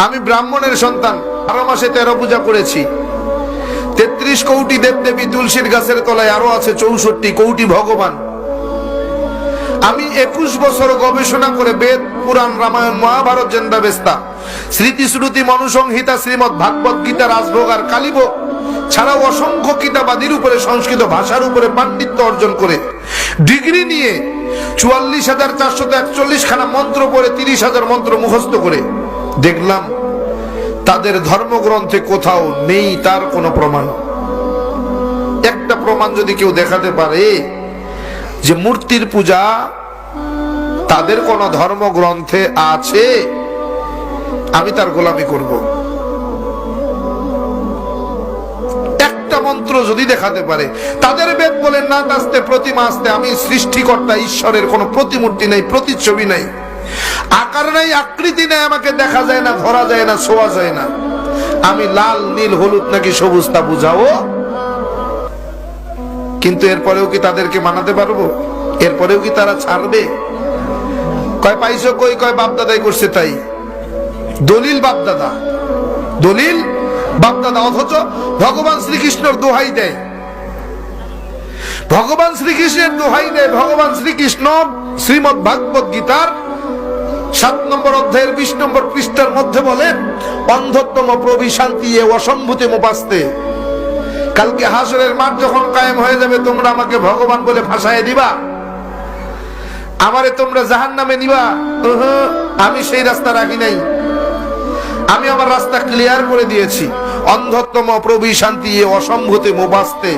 আমি ব্রাহ্মণের সন্তান, 12 মাসে 13 পূজা করেছি। 33 কোটি দেবদেবী তুলসীর গাছের তলায়, আরো আছে 64 কোটি ভগবান। আমি 21 বছর গবেষণা করে বেদ, পুরাণ, রামায়ণ, মহাভারত, জেন্দাবেস্তা, স্মৃতি শ্রুতি, মনুসংহিতা, শ্রীমদ ভাগবত গীতা, রাজভোগ আর কালীভোগ ছাড়াও অসংখ্য কিতাবাদির উপরে, সংস্কৃত ভাষার উপরে পাণ্ডিত্য অর্জন করে ডিগ্রি নিয়ে 44,441 খানা মন্ত্র পড়ে 30,000 মন্ত্র মুখস্থ করে দেখলাম তাদের ধর্মগ্রন্থে কোথাও নেই তার কোনো প্রমাণ। একটা প্রমাণ যদি কেউ দেখাতে পারে যে মূর্তির পূজা তাদের কোন ধর্মগ্রন্থে আছে, আমি তার গোলামি করব। একটা মন্ত্র যদি দেখাতে পারে, তাদের বেদ বলেন না আসতে প্রতিমা আসতে, আমি সৃষ্টিকর্তা ঈশ্বরের কোন প্রতিমূর্তি নাই, প্রতিচ্ছবি নাই, আকার নাই, আকৃতি নাই, আমাকে দেখা যায় না, ধরা যায় না, ছোঁয়া যায় না, আমি লাল, নীল, হলুদ নাকি সবুজ তা বুঝাও। কিন্তু এরপরেও কি তাদেরকে মানাতে পারবো? এরপরেও কি তারা ছাড়বে? কয় পাইছো কই? কয় বাপদাদাই করছে তাই। দলিল বাপদাদা, দলিল বাপদাদা, অথচ ভগবান শ্রীকৃষ্ণের দোহাই দেয়, ভগবান শ্রীকৃষ্ণের দোহাই দেয়। ভগবান শ্রীকৃষ্ণ শ্রীমদ ভাগবত গীতার 7 নম্বর অধ্যায়ের 20 নম্বর পৃষ্ঠার মধ্যে বলেন, অন্ধত্তম প্রবিশান্তি এ অসম্ভূতে মোপাস্তে। কালকে হাসরের মাঠ যখন কায়েম হয়ে যাবে, তোমরা আমাকে ভগবান বলে ভাষায় দিবা, আমারে তোমরা জাহান্নামে নিবা। আমি সেই রাস্তা রাখি নাই, আমি আমার রাস্তা ক্লিয়ার করে দিয়েছি। অন্ধত্তম প্রবিশান্তি এ অসম্ভূতে মোপাস্তে।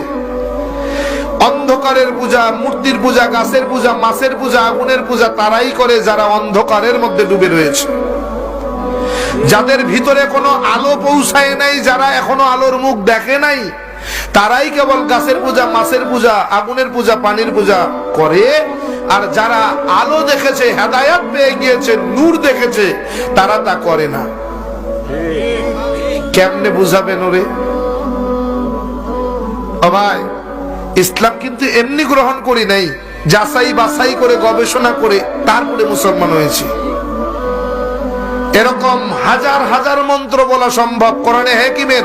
অন্ধকারের পূজা, মূর্তির পূজা, গাছের পূজা, মাছের পূজা, আগুনের পূজা তারাই করে যারা অন্ধকারের মধ্যে ডুবে রয়েছে, যাদের ভিতরে কোনো আলো পৌঁছায় নাই, যারা এখনো আলোর মুখ দেখে নাই, তারাই কেবল গাছের পূজা, মাছের পূজা, আগুনের পূজা, পানির পূজা করে। আর যারা আলো দেখেছে, হেদায়াত পেয়ে গিয়েছে, নূর দেখেছে, তারা তা করে না। কেমনে বুঝাবেন ওরে? ও ভাই, ইসলাম কিন্তু এমনি গ্রহণ করি নাই, যাচাই বাছাই করে গবেষণা করে তারপরে মুসলমান হয়েছি। এরকম হাজার হাজার মন্ত্র বলা সম্ভব। কোরআনে হাকিমের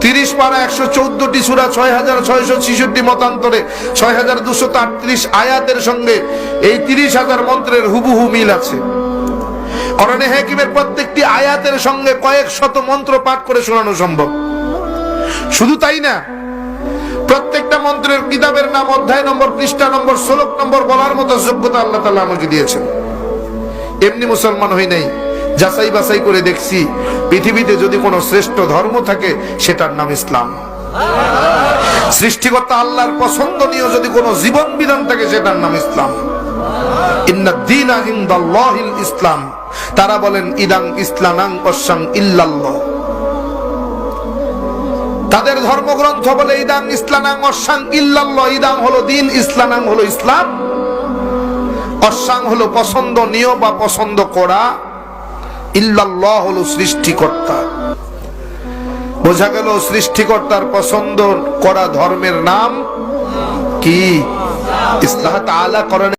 30 পারা 114টি সূরা, 6,666 মতান্তরে 6,238 আয়াতের সঙ্গে এই 30,000 মন্ত্রের হুবহু মিল আছে। কোরআনে হাকিমের প্রত্যেকটি আয়াতের সঙ্গে কয়েক শত মন্ত্র পাঠ করে শোনানো সম্ভব। শুধু তাই না, প্রত্যেকটা মন্ত্রের কিতাবের নাম, অধ্যায় নম্বর, পৃষ্ঠা নম্বর, শ্লোক নম্বর বলার মতো যোগ্যতা আল্লাহ তাআলা আমাকে দিয়েছেন। এমনি মুসলমান হই নাই, যাচাই বাছাই করে দেখছি পৃথিবীতে যদি কোনো শ্রেষ্ঠ ধর্ম থাকে সেটার নাম ইসলাম। সৃষ্টিকর্তা আল্লাহর পছন্দনীয় যদি কোনো জীবন বিধান থাকে সেটার নাম ইসলাম। ইন্নাদ-দীনা ইনদাল্লাহিল ইসলাম। তারা বলেন ইদাং ইসলানাং ওয়াসাং ইল্লাল্লাহ। তাদের ধর্মগ্রন্থ বলে ইদাং ইসলানাং ওয়াসাং ইল্লাল্লাহ। ইদাং হলো দিন, ইসলানাং হলো ইসলাম, ওয়াসাং হলো পছন্দনীয় বা পছন্দ করা, ইল্লাল্লাহ হলো সৃষ্টিকর্তা। বোঝা গেল সৃষ্টিকর্তার পছন্দ করা ধর্মের নাম কি? ইসলাম। তাআলা করেন